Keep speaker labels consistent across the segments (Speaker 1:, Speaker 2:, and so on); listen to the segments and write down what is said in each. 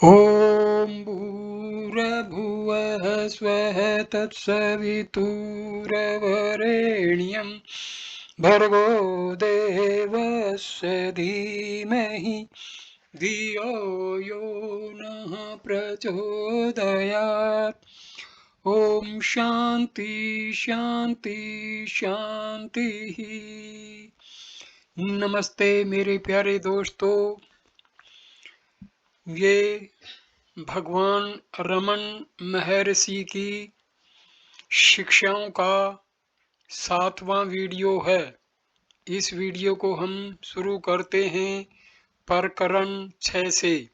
Speaker 1: ॐ भूर्भुवः स्वः तत्सवितुर्वरेण्यं भर्गो देवस्य धीमहि धियो यो नः प्रचोदयात्। ॐ शान्ति शान्ति शान्तिः। नमस्ते मेरे प्यारे दोस्तों, ये भगवान रमन महर्षि की शिक्षाओं का 7वां वीडियो है। इस वीडियो को हम शुरू करते हैं प्रकरण 6 से।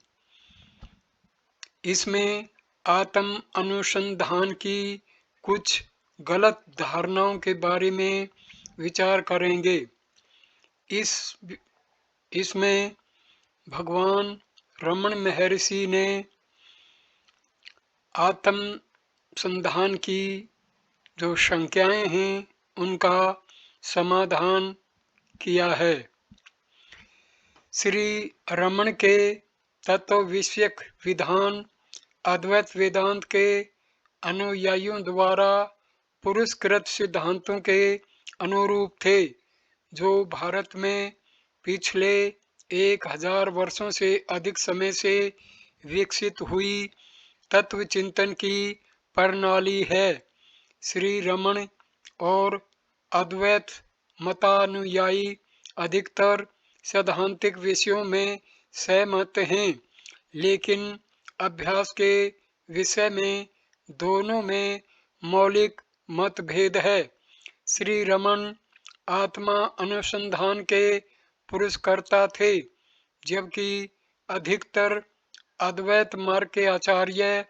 Speaker 1: इसमें आत्म अनुसंधान की कुछ गलत धारणाओं के बारे में विचार करेंगे। इसमें भगवान रमन महर्षि ने आत्म संधान की जो शंकाएं हैं उनका समाधान किया है। श्री रमन के तत्व विषयक विधान अद्वैत वेदांत के अनुयायियों द्वारा पुरस्कृत सिद्धांतों के अनुरूप थे, जो भारत में पिछले 1000 वर्षों से अधिक समय से विकसित हुई तत्व चिंतन की प्रणाली है। श्री रमन और अद्वैत मतानुयायी अधिकतर सैद्धांतिक विषयों में सहमत हैं, लेकिन अभ्यास के विषय में दोनों में मौलिक मतभेद है। श्री रमन आत्मा अनुसंधान के पुरस्कर्ता थे, जबकि अधिकतर अद्वैत मार्ग के आचार्य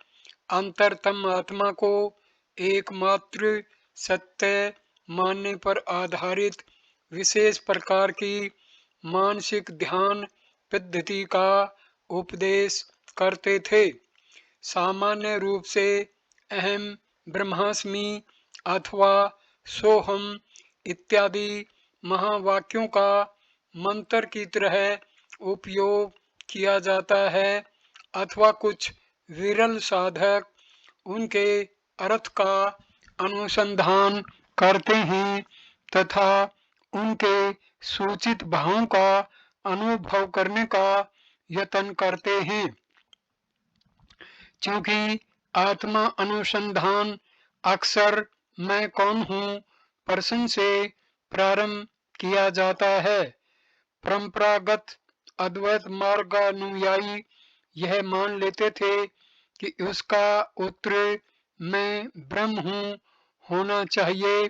Speaker 1: अंतरतम आत्मा को एकमात्र सत्य मानने पर आधारित विशेष प्रकार की मानसिक ध्यान पद्धति का उपदेश करते थे। सामान्य रूप से अहम ब्रह्मास्मि अथवा सोहम इत्यादि महावाक्यों का मंत्र की तरह उपयोग किया जाता है, अथवा कुछ विरल साधक उनके अर्थ का अनुसंधान करते हैं तथा उनके सूचित भावों का अनुभव करने का यत्न करते हैं। क्योंकि आत्मा अनुसंधान अक्सर मैं कौन हूँ प्रश्न से प्रारंभ किया जाता है। परंपरागत अद्वैत मार्गानुयायी यह मान लेते थे कि उसका उत्तर मैं ब्रह्म हूँ होना चाहिए,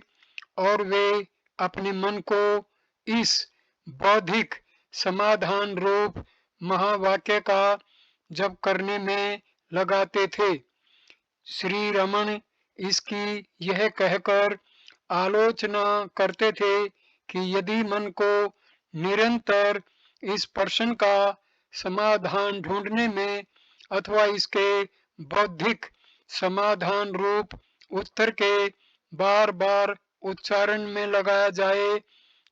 Speaker 1: और वे अपने मन को इस बौद्धिक समाधान रूप महावाक्य का जप करने में लगाते थे। श्री रमन इसकी यह कहकर आलोचना करते थे कि यदि मन को निरंतर इस प्रश्न का समाधान ढूंढने में अथवा इसके बौद्धिक समाधान रूप उत्तर के बार बार उच्चारण में लगाया जाए,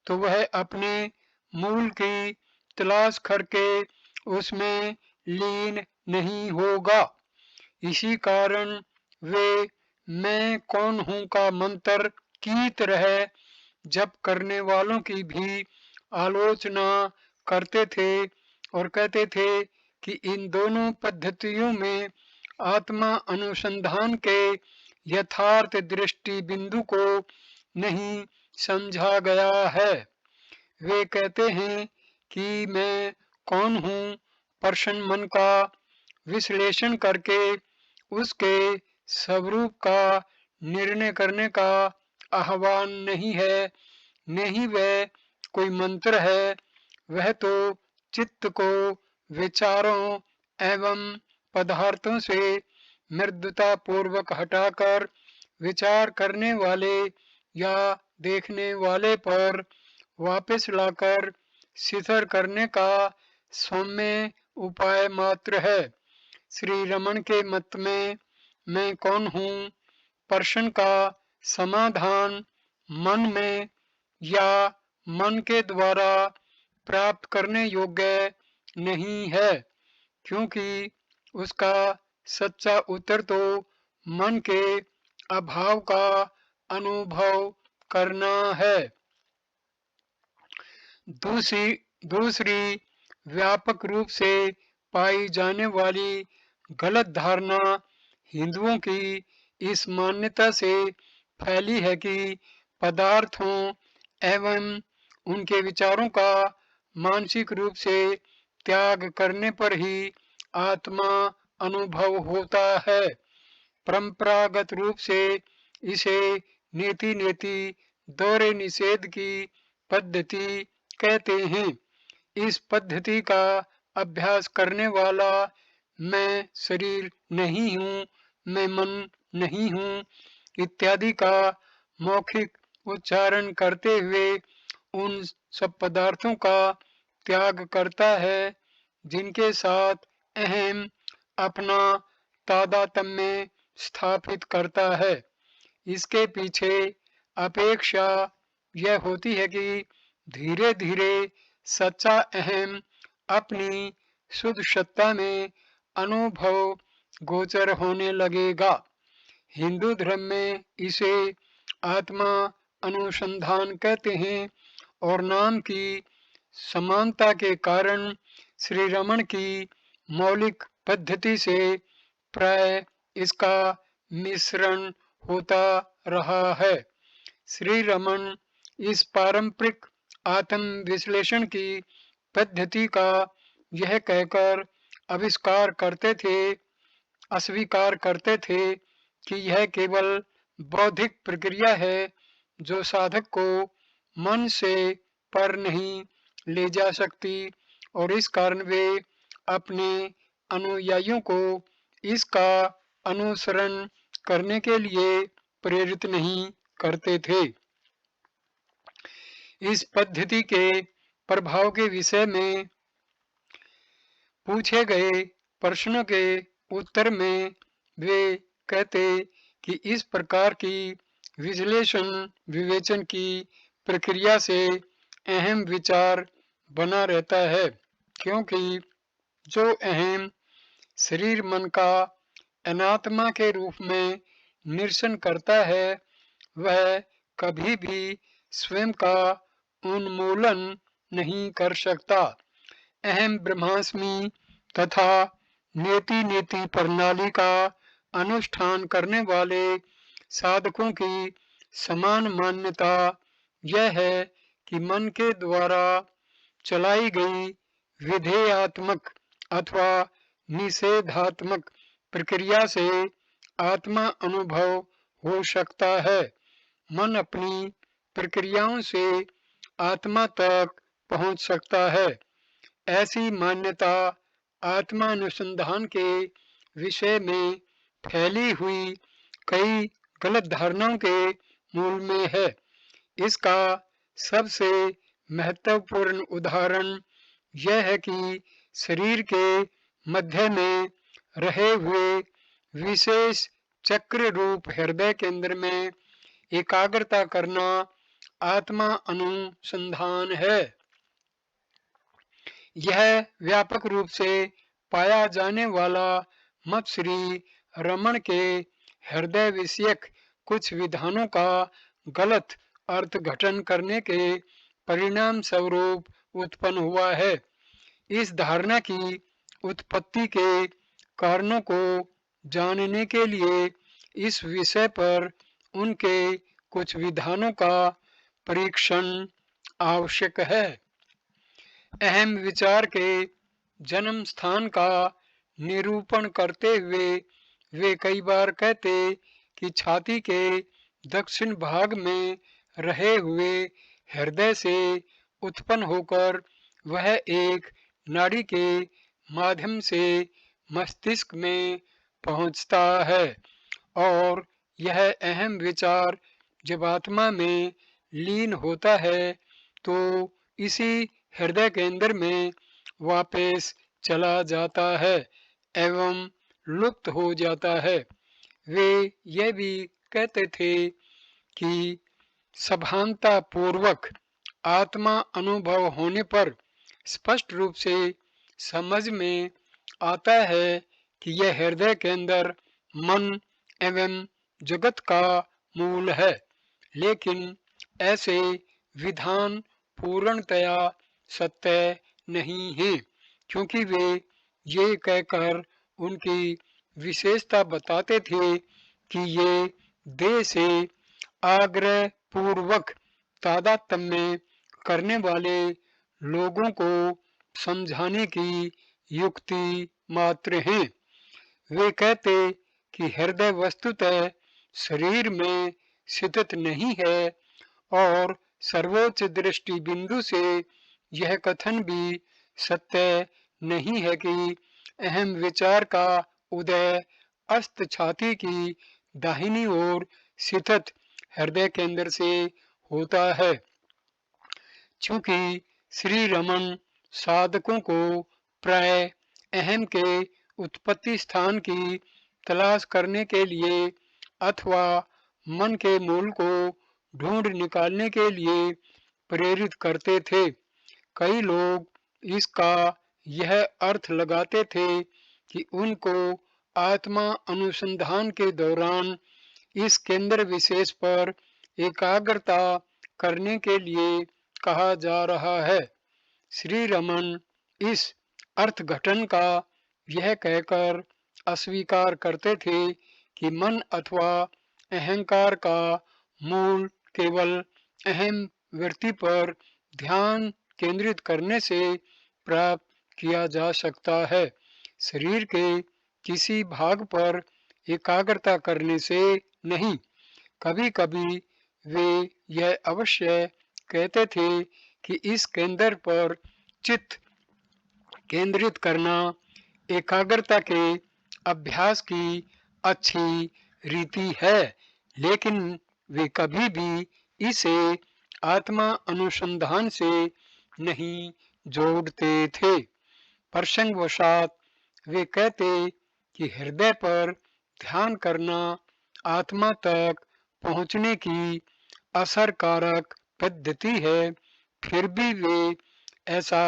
Speaker 1: तो वह अपने मूल की तलाश करके उसमें लीन नहीं होगा। इसी कारण वे मैं कौन हूँ का मंत्र की तरह जप करने वालों की भी आलोचना करते थे और कहते थे कि इन दोनों पद्धतियों में आत्मा अनुसंधान के यथार्थ दृष्टि बिंदु को नहीं समझा गया है। वे कहते हैं कि मैं कौन हूँ प्रश्न मन का विश्लेषण करके उसके स्वरूप का निर्णय करने का आह्वान नहीं है, न ही वह कोई मंत्र है। वह तो चित्त को विचारों एवं पदार्थों से मृदुता पूर्वक हटाकर विचार करने वाले या देखने वाले पर वापस लाकर शिथिल करने का सौम्य उपाय मात्र है। श्री रमन के मत में मैं कौन हूँ प्रश्न का समाधान मन में या मन के द्वारा प्राप्त करने योग्य नहीं है, क्योंकि उसका सच्चा उत्तर तो मन के अभाव का अनुभव करना है। दूसरी दूसरी व्यापक रूप से पाई जाने वाली गलत धारणा हिंदुओं की इस मान्यता से फैली है कि पदार्थों एवं उनके विचारों का मानसिक रूप से त्याग करने पर ही आत्मा अनुभव होता है। परंपरागत रूप से इसे नेति नेति दौरे निषेध की पद्धति कहते हैं। इस पद्धति का अभ्यास करने वाला मैं शरीर नहीं हूँ, मैं मन नहीं हूँ इत्यादि का मौखिक उच्चारण करते हुए उन सब पदार्थों का त्याग करता है जिनके साथ अहम अपना तादात्म्य स्थापित करता है। इसके पीछे अपेक्षा यह होती है कि धीरे धीरे सच्चा अहम अपनी शुद्ध सत्ता में अनुभव गोचर होने लगेगा। हिंदू धर्म में इसे आत्मा अनुसंधान कहते हैं और नाम की समानता के कारण श्री रमण की मौलिक पद्धति से प्राय इसका मिश्रण होता रहा है। श्री रमन इस पारंपरिक आत्म विश्लेषण की पद्धति का यह कहकर अस्वीकार करते थे कि यह केवल बौद्धिक प्रक्रिया है जो साधक को मन से पर नहीं ले जा सकती और इस कारण वे अपने अनुयायियों को इसका अनुसरण करने के लिए प्रेरित नहीं करते थे। इस पद्धति के प्रभाव के विषय में पूछे गए प्रश्नों के उत्तर में वे कहते कि इस प्रकार की विश्लेषण विवेचन की प्रक्रिया से अहम विचार बना रहता है, क्योंकि जो अहम शरीर मन का अनात्मा के रूप में निरसन करता है वह कभी भी स्वयं का उन्मूलन नहीं कर सकता। अहम ब्रह्मास्मि तथा नेति नेति प्रणाली का अनुष्ठान करने वाले साधकों की समान मान्यता यह है कि मन के द्वारा चलाई गई विधेयात्मक अथवा निषेधात्मक प्रक्रिया से आत्मा अनुभव हो सकता है। मन अपनी प्रक्रियाओं से आत्मा तक पहुंच सकता है। ऐसी मान्यता आत्मा अनुसंधान के विषय में फैली हुई कई गलत धारणाओं के मूल में है। इसका सबसे महत्वपूर्ण उदाहरण यह है कि शरीर के मध्य में रहे हुए विशेष चक्र रूप हृदय केंद्र में एकाग्रता करना आत्मा अनुसंधान है। यह व्यापक रूप से पाया जाने वाला मत श्री रमण के हृदय विषयक कुछ विधानों का गलत अर्थघटन करने के परिणाम स्वरूप उत्पन्न हुआ है। इस धारणा की उत्पत्ति के कारणों को जानने के लिए इस विषय पर उनके कुछ विधानों का परीक्षण आवश्यक है। अहम विचार के जन्म स्थान का निरूपण करते हुए वे कई बार कहते कि छाती के दक्षिण भाग में रहे हुए हृदय से उत्पन्न होकर वह एक नाड़ी के माध्यम से मस्तिष्क में पहुंचता है और यह अहम विचार जब आत्मा में लीन होता है तो इसी हृदय केंद्र में वापस चला जाता है एवं लुप्त हो जाता है। वे यह भी कहते थे कि सभानता पूर्वक आत्मा अनुभव होने पर स्पष्ट रूप से समझ में आता है कि यह हृदय के अंदर मन एवं जगत का मूल है, लेकिन ऐसे विधान पूर्णतया सत्य नहीं हैं, क्योंकि वे ये कहकर उनकी विशेषता बताते थे कि ये देह से आग्रह पूर्वक तादात्म्य करने वाले लोगों को समझाने की युक्ति मात्र हैं। वे कहते कि हृदय वस्तुतः शरीर में स्थित नहीं है, और सर्वोच्च दृष्टि बिंदु से यह कथन भी सत्य नहीं है कि अहम विचार का उदय अस्त छाती की दाहिनी ओर स्थित हृदय केंद्र से होता है। चूंकि श्री रमन साधकों को प्राय अहम के उत्पत्ति स्थान की तलाश करने के लिए अथवा मन के मूल को ढूंढ निकालने के लिए प्रेरित करते थे। कई लोग इसका यह अर्थ लगाते थे कि उनको आत्मा अनुसंधान के दौरान इस केंद्र विशेष पर एकाग्रता करने के लिए कहा जा रहा है। श्री रमन इस अर्थघटन का यह कहकर अस्वीकार करते थे कि मन अथवा अहंकार का मूल केवल अहम वृत्ति पर ध्यान केंद्रित करने से प्राप्त किया जा सकता है, शरीर के किसी भाग पर एकाग्रता करने से नहीं। कभी कभी वे यह अवश्य कहते थे कि इस केंद्र पर चित्त केंद्रित करना एकाग्रता के अभ्यास की अच्छी रीति है, लेकिन वे कभी भी इसे आत्मा अनुसंधान से नहीं जोड़ते थे। प्रसंगवशात वे कहते कि हृदय पर ध्यान करना आत्मा तक पहुंचने की असरकारक पद्धति है। फिर भी वे ऐसा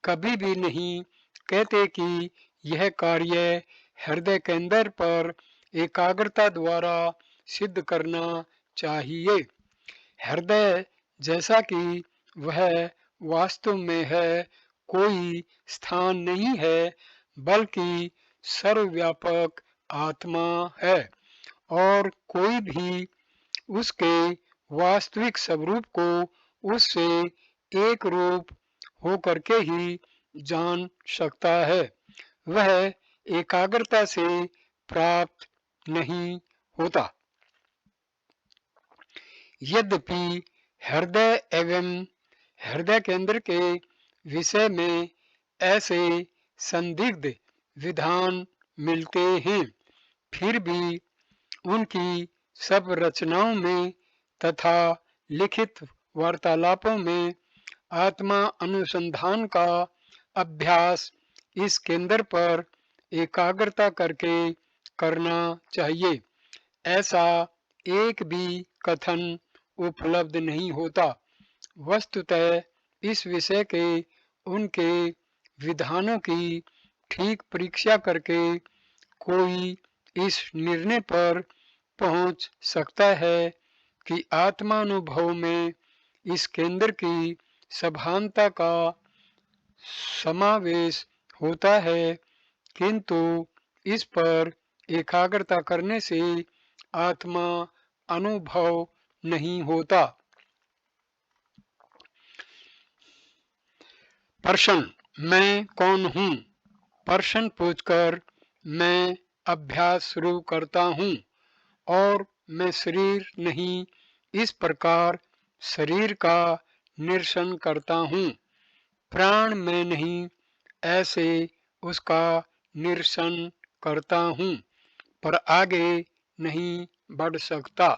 Speaker 1: कभी भी नहीं कहते कि यह कार्य हृदय केंद्र पर एकाग्रता द्वारा सिद्ध करना चाहिए। हृदय जैसा कि वह वास्तव में है, कोई स्थान नहीं है, बल्कि सर्वव्यापक आत्मा है, और कोई भी उसके वास्तविक स्वरूप को उससे एक रूप होकर के ही जान सकता है। वह एकाग्रता से प्राप्त नहीं होता। यद्यपि हृदय एवं हृदय केंद्र के विषय में ऐसे संदिग्ध विधान मिलते हैं, फिर भी उनकी सब रचनाओं में तथा लिखित वार्तालापों में आत्मा अनुसंधान का अभ्यास इस केंद्र पर एकाग्रता करके करना चाहिए, ऐसा एक भी कथन उपलब्ध नहीं होता। वस्तुतः इस विषय के उनके विधानों की ठीक परीक्षा करके कोई इस निर्णय पर पहुंच सकता है कि आत्मानुभव में इस केंद्र की सभानता का समावेश होता है, किंतु इस पर एकाग्रता करने से आत्मा अनुभव नहीं होता। प्रश्न, मैं कौन हूँ? प्रश्न पूछकर मैं अभ्यास शुरू करता हूँ, और मैं शरीर नहीं, इस प्रकार शरीर का निरसन करता हूँ। प्राण मैं नहीं, ऐसे उसका निरसन करता हूँ, पर आगे नहीं बढ़ सकता।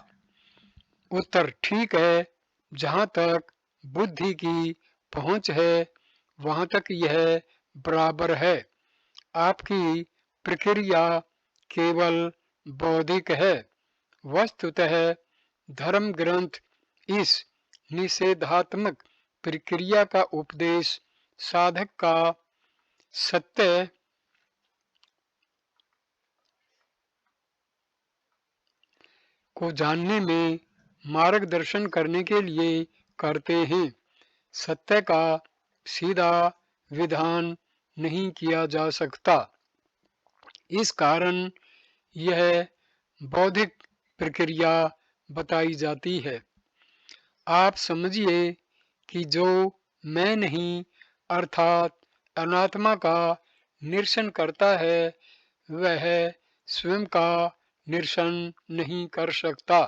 Speaker 1: उत्तर, ठीक है, जहाँ तक बुद्धि की पहुँच है वहाँ तक यह बराबर है। आपकी प्रक्रिया केवल बौद्धिक है। वस्तुतः धर्म ग्रंथ इस निषेधात्मक प्रक्रिया का उपदेश साधक का सत्य को जानने में मार्गदर्शन करने के लिए करते हैं। सत्य का सीधा विधान नहीं किया जा सकता। इस कारण यह बौद्धिक प्रक्रिया बताई जाती है। आप समझिए कि जो मैं नहीं अर्थात अनात्मा का निरसन करता है वह स्वयं का निरसन नहीं कर सकता।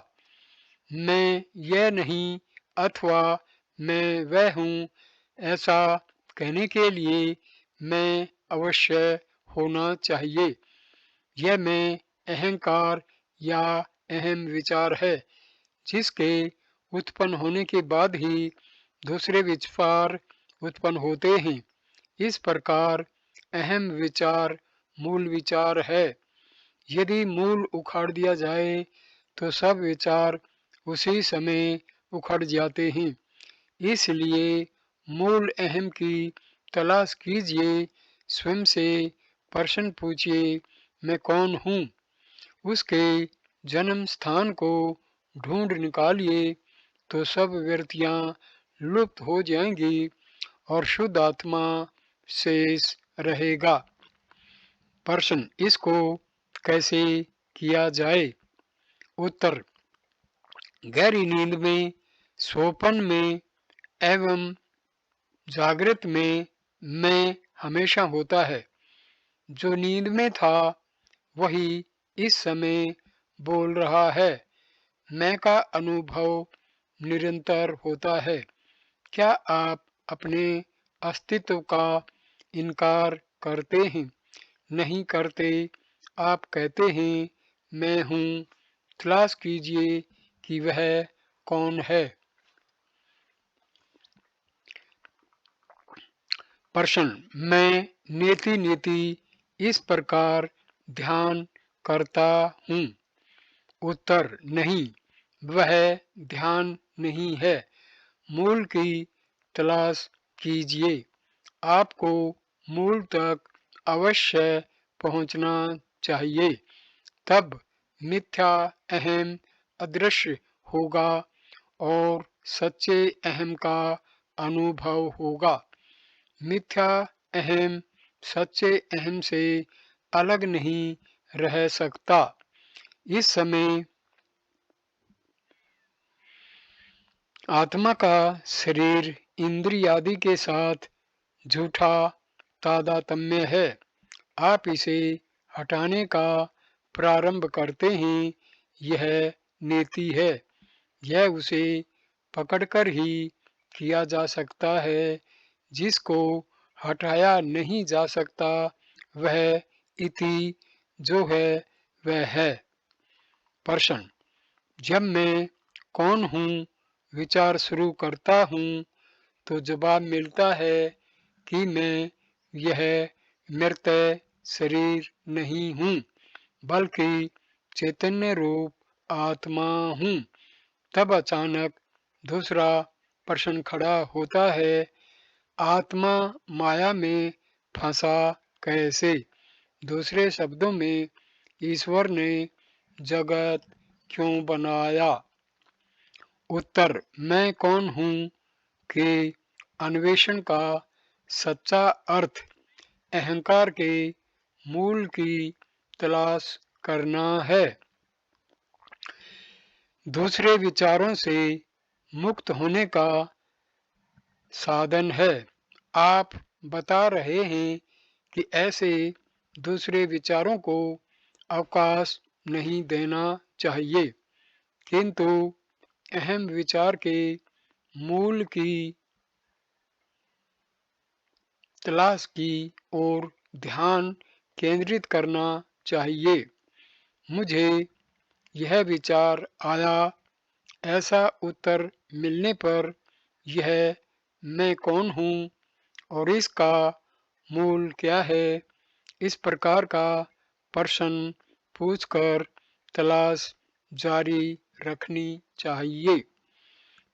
Speaker 1: मैं यह नहीं अथवा मैं वह हूँ ऐसा कहने के लिए मैं अवश्य होना चाहिए। यह मैं अहंकार या अहम विचार है जिसके उत्पन्न होने के बाद ही दूसरे विचार उत्पन्न होते हैं। इस प्रकार अहम विचार मूल विचार है। यदि मूल उखाड़ दिया जाए तो सब विचार उसी समय उखड़ जाते हैं। इसलिए मूल अहम की तलाश कीजिए, स्वयं से प्रश्न पूछिए, मैं कौन हूँ? उसके जन्म स्थान को ढूंढ निकालिए तो सब वृत्तियाँ लुप्त हो जाएंगी और शुद्ध आत्मा शेष रहेगा। प्रश्न, इसको कैसे किया जाए? उत्तर, गहरी नींद में, स्वप्न में एवं जागृत में मैं हमेशा होता है। जो नींद में था वही इस समय बोल रहा है। मैं का अनुभव निरंतर होता है। क्या आप अपने अस्तित्व का इनकार करते हैं? नहीं करते। आप कहते हैं मैं हूँ। तलाश कीजिए कि वह कौन है। प्रश्न, मैं नेति नेति इस प्रकार ध्यान करता हूँ। उत्तर, नहीं, वह ध्यान नहीं है। मूल की तलाश कीजिए। आपको मूल तक अवश्य पहुंचना चाहिए। तब मिथ्या अहम अदृश्य होगा और सच्चे अहम का अनुभव होगा। मिथ्या अहम सच्चे अहम से अलग नहीं रह सकता। इस समय आत्मा का शरीर इंद्रिय आदि के साथ झूठा तादात्म्य है। आप इसे हटाने का प्रारंभ करते हैं। यह नेति है। यह उसे पकड़कर ही किया जा सकता है। जिसको हटाया नहीं जा सकता वह इति जो है वह है। प्रश्न, जब मैं कौन हूँ विचार शुरू करता हूँ तो जवाब मिलता है कि मैं यह मृत शरीर नहीं हूँ बल्कि चैतन्य रूप आत्मा हूँ। तब अचानक दूसरा प्रश्न खड़ा होता है, आत्मा माया में फंसा कैसे? दूसरे शब्दों में ईश्वर ने जगत क्यों बनाया? उत्तर, मैं कौन हूँ के अन्वेषण का सच्चा अर्थ अहंकार के मूल की तलाश करना है। दूसरे विचारों से मुक्त होने का साधन है। आप बता रहे हैं कि ऐसे दूसरे विचारों को अवकाश नहीं देना चाहिए, किंतु अहम विचार के मूल की तलाश की ओर ध्यान केंद्रित करना चाहिए। मुझे यह विचार आया, ऐसा उत्तर मिलने पर यह मैं कौन हूँ और इसका मूल क्या है, इस प्रकार का प्रश्न पूछकर तलाश जारी रखनी चाहिए।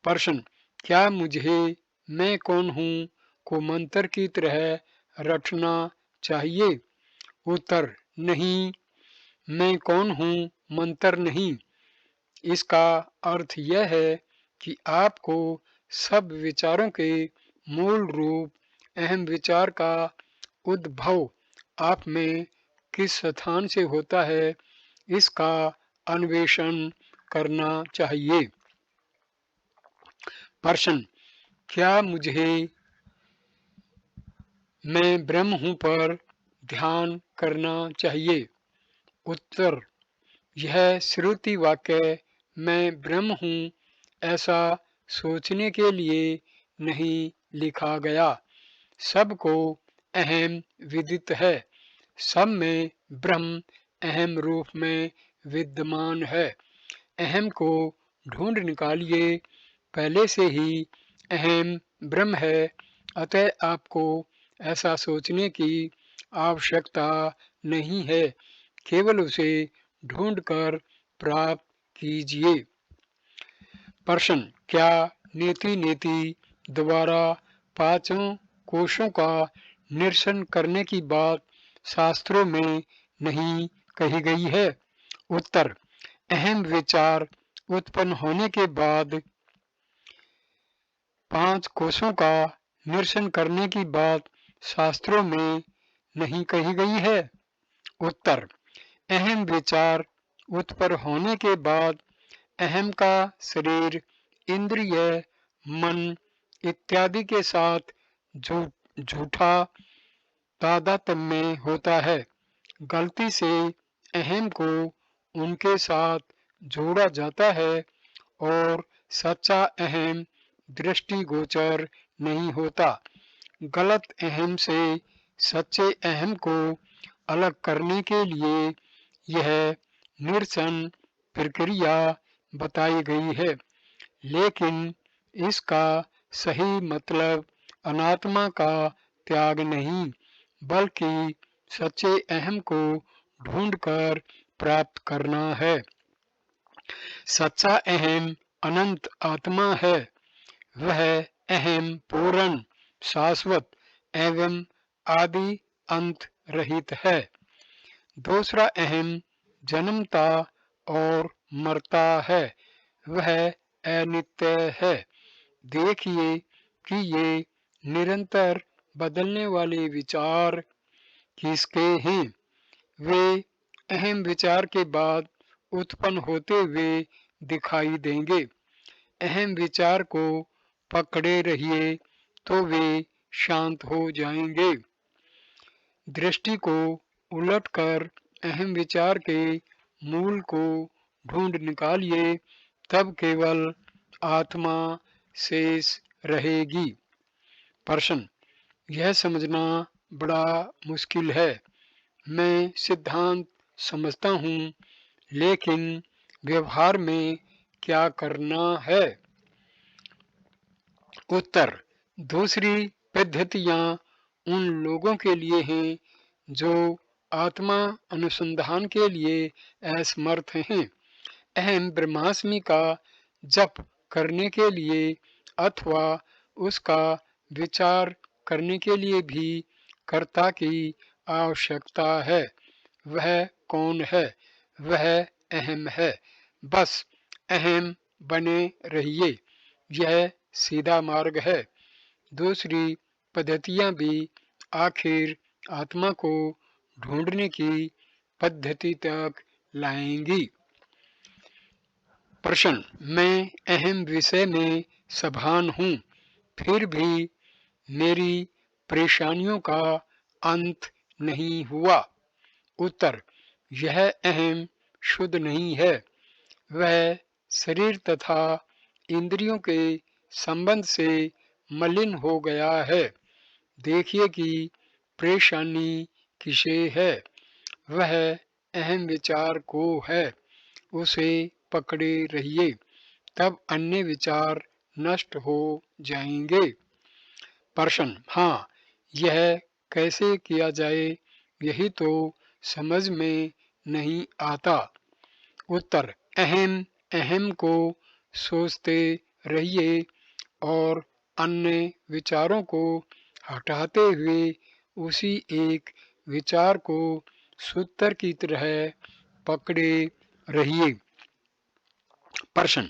Speaker 1: प्रश्न, क्या मुझे मैं कौन हूँ को मंत्र की तरह रटना चाहिए? उत्तर, नहीं, मैं कौन हूँ मंत्र नहीं, इसका अर्थ यह है कि आपको सब विचारों के मूल रूप अहम विचार का उद्भव आप में किस स्थान से होता है, इसका अन्वेषण करना चाहिए। प्रश्न, क्या मुझे मैं ब्रह्म हूँ पर ध्यान करना चाहिए? उत्तर, यह श्रुति वाक्य मैं ब्रह्म हूँ ऐसा सोचने के लिए नहीं लिखा गया। सबको अहम विदित है, सब में ब्रह्म अहम रूप में विद्यमान है। अहम को ढूंढ निकालिए, पहले से ही अहम ब्रह्म है, अतः आपको ऐसा सोचने की आवश्यकता नहीं है, केवल उसे ढूंढकर प्राप्त कीजिए। प्रश्न, क्या नेति नेति द्वारा पांचों कोशों का निरसन करने की बात शास्त्रों में नहीं कही गई है? उत्तर, अहम विचार उत्पन्न होने के बाद पांच कोशों का निरसन करने की बात शास्त्रों में नहीं कही गई है। उत्तर, अहम विचार उत्पन्न होने के बाद अहम का शरीर, इंद्रिय, मन इत्यादि के साथ झूठा तादात्म्य में होता है। गलती से अहम को उनके साथ जोड़ा जाता है और सच्चा अहम दृष्टिगोचर नहीं होता। गलत अहम से सच्चे अहम को अलग करने के लिए यह निरसन प्रक्रिया बताई गई है, लेकिन इसका सही मतलब अनात्मा का त्याग नहीं, बल्कि सच्चे अहम को ढूंढकर प्राप्त करना है। सच्चा अहम अनंत आत्मा है, वह अहम पूर्ण, शाश्वत एवं आदि अंत रहित है। दूसरा अहम जन्मता और मरता है, वह अनित्य है। देखिए कि ये निरंतर बदलने वाले विचार किसके हैं? वे अहम विचार के बाद उत्पन्न होते हुए दिखाई देंगे। अहम विचार को पकड़े रहिए तो वे शांत हो जाएंगे। दृष्टि को उलटकर अहम विचार के मूल को ढूंढ निकालिए, तब केवल आत्मा शेष रहेगी। प्रश्न, यह समझना बड़ा मुश्किल है। मैं सिद्धांत समझता हूँ, लेकिन व्यवहार में क्या करना है? उत्तर, दूसरी पद्धतियाँ उन लोगों के लिए हैं जो आत्मा अनुसंधान के लिए असमर्थ हैं। अहम ब्रह्मास्मि का जप करने के लिए अथवा उसका विचार करने के लिए भी कर्ता की आवश्यकता है। वह कौन है? वह अहम है। बस अहम बने रहिए, यह सीधा मार्ग है। दूसरी पद्धतियां भी आखिर आत्मा को ढूंढने की पद्धति तक लाएंगी। प्रश्न, मैं अहम विषय में सभान हूँ, फिर भी मेरी परेशानियों का अंत नहीं हुआ। उत्तर, यह अहम शुद्ध नहीं है, वह शरीर तथा इंद्रियों के संबंध से मलिन हो गया है। देखिए कि परेशानी किसे है? वह अहम विचार को है, उसे पकड़े रहिए, तब अन्य विचार नष्ट हो जाएंगे। प्रश्न, हाँ, यह कैसे किया जाए, यही तो समझ में नहीं आता। उत्तर, अहम अहम को सोचते रहिए और अन्य विचारों को हटाते हुए उसी एक विचार को सूत्र की तरह पकड़े रहिए। प्रश्न,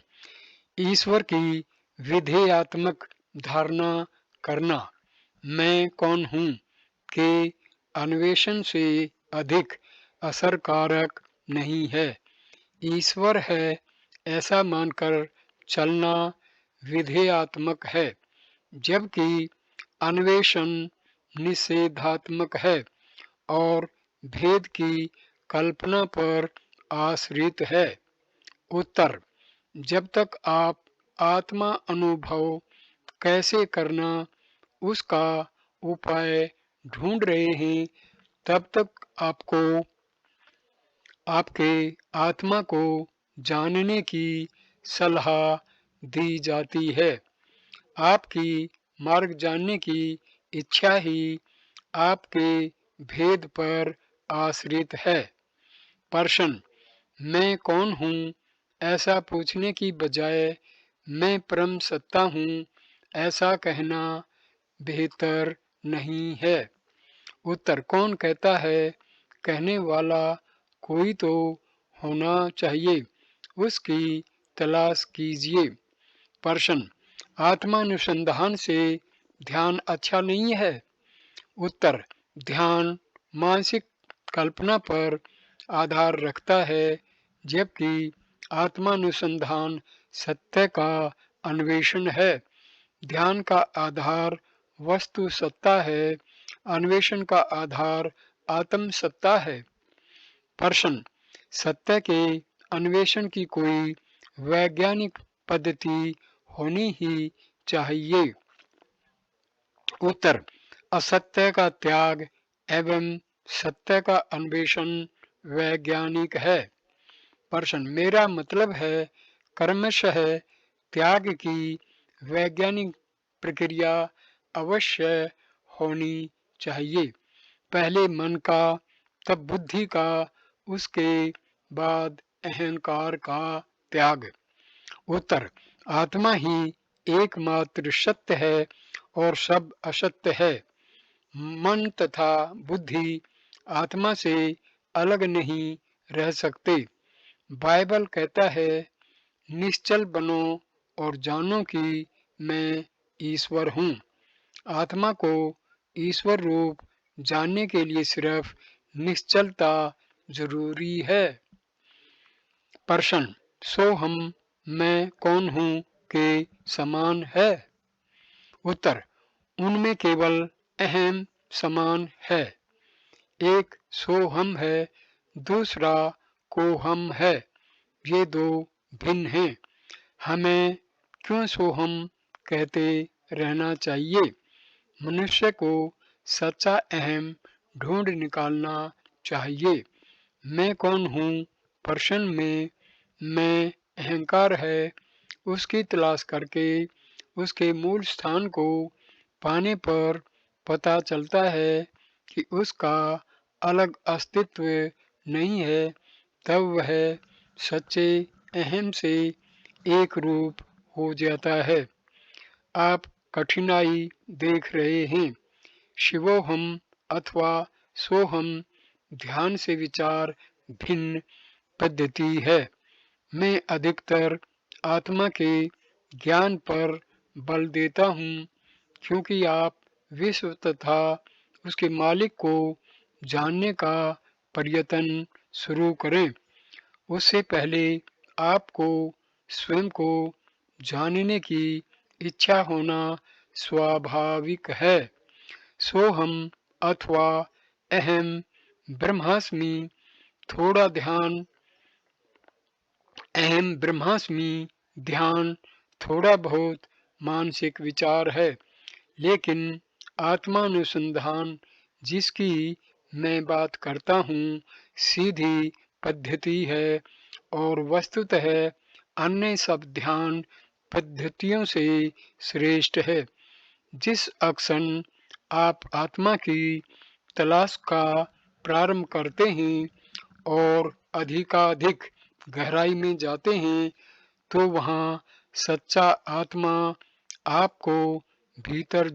Speaker 1: ईश्वर की विधेयात्मक धारणा करना मैं कौन हूँ के अन्वेषण से अधिक असरकारक नहीं है। ईश्वर है ऐसा मानकर चलना विधेयात्मक है, जबकि अन्वेषण निषेधात्मक है और भेद की कल्पना पर आश्रित है। उत्तर, जब तक आप आत्मा अनुभव कैसे करना उसका उपाय ढूंढ रहे हैं, तब तक आपको आपके आत्मा को जानने की सलाह दी जाती है। आपकी मार्ग जानने की इच्छा ही आपके भेद पर आश्रित है। प्रश्न, मैं कौन हूँ ऐसा पूछने की बजाय मैं परम सत्ता हूँ ऐसा कहना बेहतर नहीं है। उत्तर, कौन कहता है? कहने वाला कोई तो होना चाहिए, उसकी तलाश कीजिए। प्रश्न, आत्मानुसंधान से ध्यान अच्छा नहीं है? उत्तर, ध्यान मानसिक कल्पना पर आधार रखता है, जबकि आत्मानुसंधान सत्य का अन्वेषण है। ध्यान का आधार वस्तु सत्ता है, अन्वेषण का आधार आत्म सत्ता है। प्रश्न, सत्य के अन्वेषण की कोई वैज्ञानिक पद्धति होनी ही चाहिए। उत्तर, असत्य का त्याग एवं सत्य का अन्वेषण वैज्ञानिक है। प्रश्न, मेरा मतलब है कर्मशः त्याग की वैज्ञानिक प्रक्रिया अवश्य होनी चाहिए। पहले मन का, तब बुद्धि का, उसके बाद अहंकार का त्याग। उत्तर, आत्मा ही एकमात्र सत्य है और सब असत्य है। मन तथा बुद्धि आत्मा से अलग नहीं रह सकते। बाइबल कहता है, निश्चल बनो और जानो कि मैं ईश्वर हूँ। आत्मा को ईश्वर रूप जानने के लिए सिर्फ निश्चलता जरूरी है। प्रश्न, सोहम मैं कौन हूँ के समान है? उत्तर, उनमें केवल अहम समान है। एक सोहम है, दूसरा कोहम है। ये दो भिन्न हैं। हमें क्यों सोहम कहते रहना चाहिए? मनुष्य को सच्चा अहम ढूंढ निकालना चाहिए। मैं कौन हूँ प्रश्न में मैं अहंकार है, उसकी तलाश करके उसके मूल स्थान को पाने पर पता चलता है कि उसका अलग अस्तित्व नहीं है, तब वह सच्चे अहम से एक रूप हो जाता है। आप कठिनाई देख रहे हैं। शिवोहम अथवा सोहम ध्यान से विचार भिन्न पद्धति है। मैं अधिकतर आत्मा के ज्ञान पर बल देता हूँ, क्योंकि आप विश्व तथा उसके मालिक को जानने का प्रयत्न शुरू करें। उससे पहले आपको स्वयं को जानने की इच्छा होना स्वाभाविक है। सोहम अथवा अहम ब्रह्मास्मि थोड़ा ध्यान अहम ब्रह्मास्मि ध्यान थोड़ा बहुत मानसिक विचार है, लेकिन आत्मानुसंधान जिसकी मैं बात करता हूँ सीधी पद्धति है और वस्तुतः अन्य सब ध्यान पद्धतियों से श्रेष्ठ है। जिस क्षण आप आत्मा की तलाश का प्रारंभ करते हैं और अधिकाधिक गहराई में जाते हैं, तो वहाँ सच्चा आत्मा आपको भीतर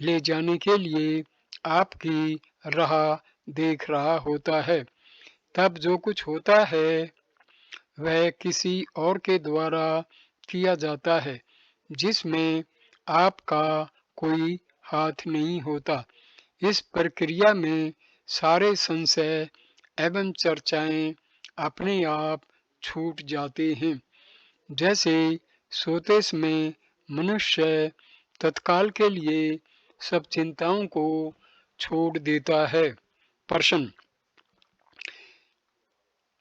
Speaker 1: ले जाने के लिए आपकी राह देख रहा होता है। तब जो कुछ होता है वह किसी और के द्वारा किया जाता है जिसमें आपका कोई हाथ नहीं होता। इस प्रक्रिया में सारे संशय एवं चर्चाएं अपने आप छूट जाते हैं। जैसे सोते समय मनुष्य तत्काल के लिए सब चिंताओं को छोड़ देता है। प्रश्न,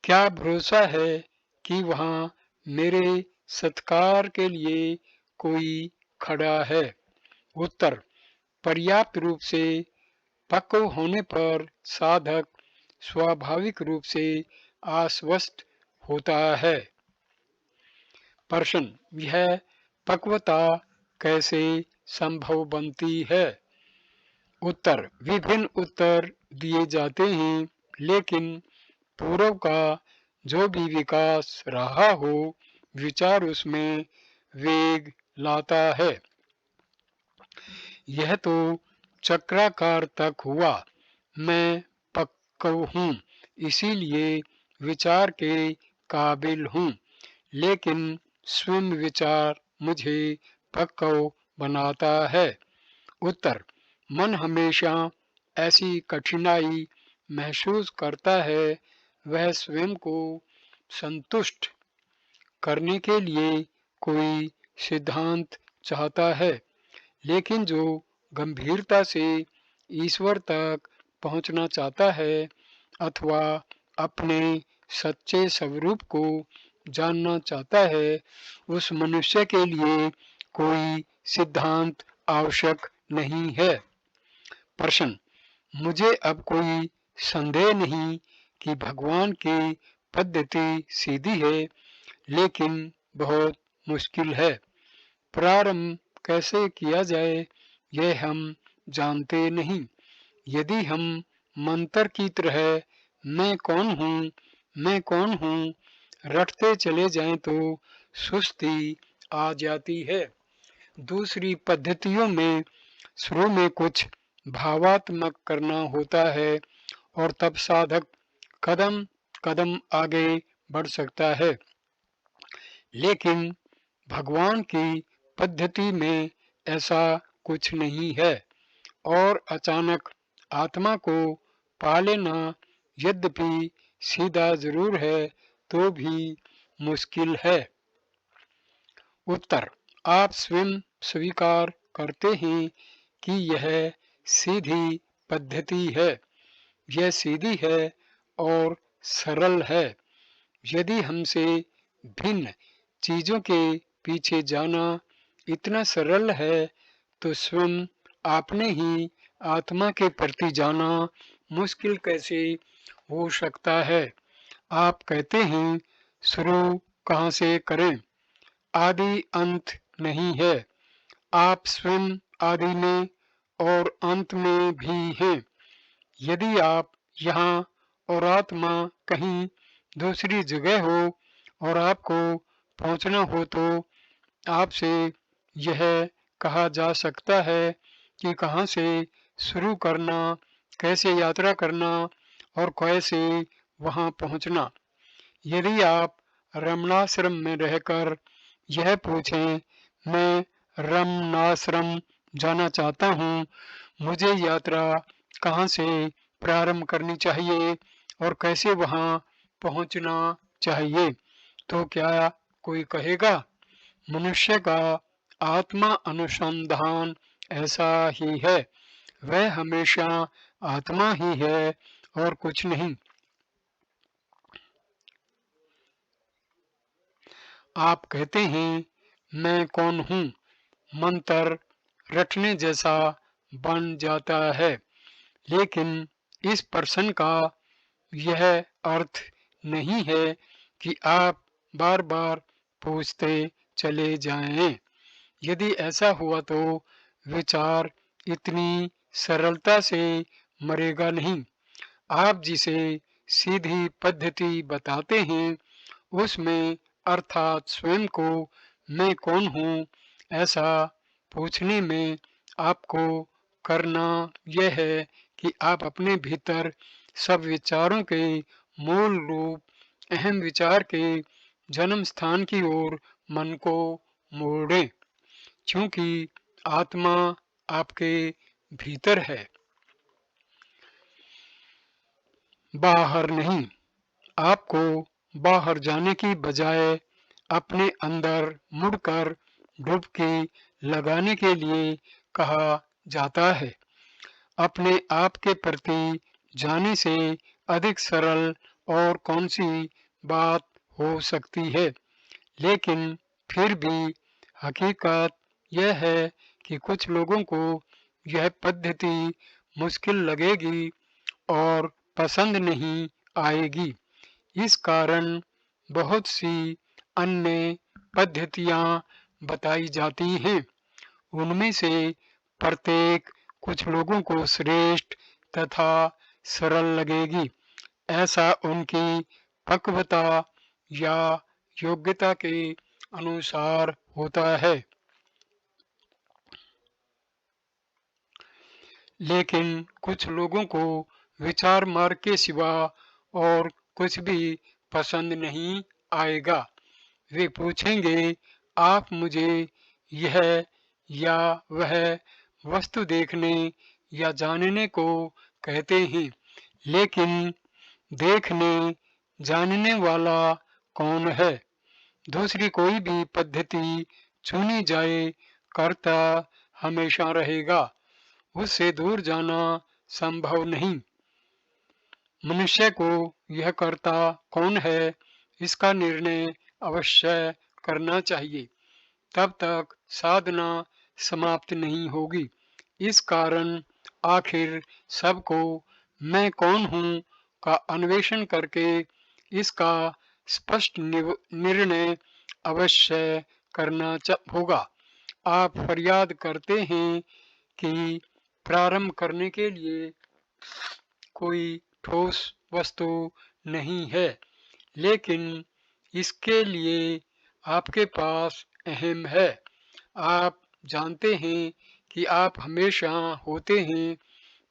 Speaker 1: क्या भरोसा है कि वहाँ मेरे सत्कार के लिए कोई खड़ा है? उत्तर, पर्याप्त रूप से पक्व होने पर साधक स्वाभाविक रूप से आश्वस्त होता है। प्रश्न, यह पक्वता कैसे संभव बनती है? उत्तर, विभिन्न उत्तर दिए जाते हैं, लेकिन पूर्व का जो भी विकास रहा हो, विचार उसमें वेग लाता है। यह तो चक्राकार तक हुआ। मैं पक्व हूँ, इसीलिए विचार के काबिल हूँ, लेकिन स्वयं विचार मुझे पक्व बनाता है। उत्तर, मन हमेशा ऐसी कठिनाई महसूस करता है। वह स्वयं को संतुष्ट करने के लिए कोई सिद्धांत चाहता है, लेकिन जो गंभीरता से ईश्वर तक पहुंचना चाहता है अथवा अपने सच्चे स्वरूप को जानना चाहता है, उस मनुष्य के लिए कोई सिद्धांत आवश्यक नहीं है। प्रश्न, मुझे अब कोई संदेह नहीं कि भगवान की पद्धति सीधी है, लेकिन बहुत मुश्किल है। प्रारंभ कैसे किया जाए यह हम जानते नहीं। यदि हम मंत्र की तरह मैं कौन हूँ, मैं कौन हूँ रटते चले जाएं तो सुस्ती आ जाती है। दूसरी पद्धतियों में शुरू में कुछ भावात्मक करना होता है और तब साधक कदम कदम आगे बढ़ सकता है, लेकिन भगवान की पद्धति में ऐसा कुछ नहीं है और अचानक आत्मा को पा लेना यद्यपि सीधा जरूर है तो भी मुश्किल है। उत्तर, आप स्वयं स्वीकार करते हैं कि यह सीधी पद्धति है। यह सीधी है और सरल है। यदि हमसे भिन्न चीजों के पीछे जाना इतना सरल है तो स्वयं आपने ही आत्मा के प्रति जाना मुश्किल कैसे हो सकता है? आप कहते हैं शुरू कहाँ से करें? आदि अंत नहीं है। आप स्वयं आदि में और अंत में भी हैं। यदि आप यहाँ और आत्मा कहीं दूसरी जगह हो और आपको पहुँचना हो तो आपसे यह कहा जा सकता है कि कहाँ से शुरू करना, कैसे यात्रा करना और कैसे वहाँ पहुँचना। यदि आप रमणाश्रम में रहकर यह पूछें, मैं रमणाश्रम जाना चाहता हूँ, मुझे यात्रा कहाँ से प्रारंभ करनी चाहिए और कैसे वहाँ पहुँचना चाहिए, तो क्या कोई कहेगा? मनुष्य का आत्मा अनुसंधान ऐसा ही है। वह हमेशा आत्मा ही है और कुछ नहीं। आप कहते हैं मैं कौन हूँ, मंत्र रटने जैसा बन जाता है, लेकिन इस प्रश्न का यह अर्थ नहीं है कि आप बार बार पूछते चले जाएं। यदि ऐसा हुआ तो विचार इतनी सरलता से मरेगा नहीं। आप जिसे सीधी पद्धति बताते हैं उसमें अर्थात स्वयं को मैं कौन हूँ ऐसा पूछने में आपको करना यह है कि आप अपने भीतर सब विचारों के मूल रूप अहम विचार के जन्म स्थान की ओर मन को मोड़ें, क्योंकि आत्मा आपके भीतर है, बाहर नहीं। आपको बाहर जाने की बजाय अपने अंदर मुड़कर डुबकी लगाने के लिए कहा जाता है। अपने आप के प्रति जाने से अधिक सरल और कौन सी बात हो सकती है। लेकिन फिर भी हकीकत यह है कि कुछ लोगों को यह पद्धति मुश्किल लगेगी और पसंद नहीं आएगी। इस कारण बहुत सी अन्य पद्धतियां बताई जाती हैं। उनमें से प्रत्येक कुछ लोगों को श्रेष्ठ तथा सरल लगेगी। ऐसा उनकी पक्वता या योग्यता के अनुसार होता है। लेकिन कुछ लोगों को विचार मार्ग के सिवा और कुछ भी पसंद नहीं आएगा। वे पूछेंगे, आप मुझे यह या वह वस्तु देखने या जानने को कहते हैं, लेकिन देखने जानने वाला कौन है? दूसरी कोई भी पद्धति चुनी जाए, कर्ता हमेशा रहेगा, उससे दूर जाना संभव नहीं। मनुष्य को यह कर्ता कौन है, इसका निर्णय अवश्य करना चाहिए, तब तक साधना समाप्त नहीं होगी। इस कारण आखिर सबको मैं कौन हूँ का अन्वेषण करके इसका स्पष्ट निर्णय अवश्य करना होगा। आप फरियाद करते हैं कि प्रारंभ करने के लिए कोई ठोस वस्तु नहीं है, लेकिन इसके लिए आपके पास अहम है। आप जानते हैं कि आप हमेशा होते हैं,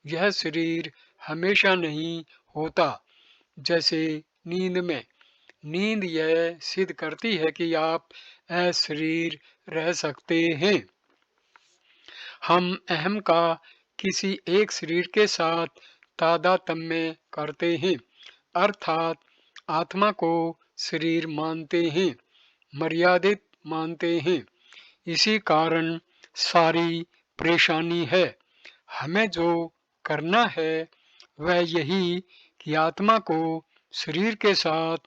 Speaker 1: यह शरीर हमेशा नहीं होता। जैसे नींद में, नींद यह सिद्ध करती है कि आप अशरीर रह सकते हैं। हम अहम का किसी एक शरीर के साथ तादात्म्य करते हैं, अर्थात आत्मा को शरीर मानते हैं, मर्यादित मानते हैं। इसी कारण सारी परेशानी है। हमें जो करना है वह यही कि आत्मा को शरीर के साथ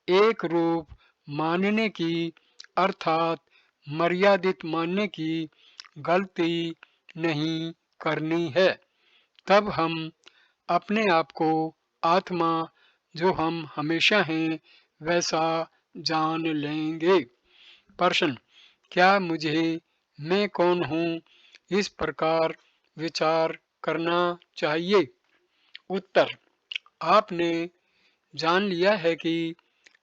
Speaker 1: एक रूप मानने की, अर्थात मर्यादित मानने की गलती नहीं करनी है। तब हम अपने आप को आत्मा जो हम हमेशा हैं वैसा जान लेंगे। प्रश्न, क्या मुझे मैं कौन हूँ इस प्रकार विचार करना चाहिए? उत्तर, आपने जान लिया है कि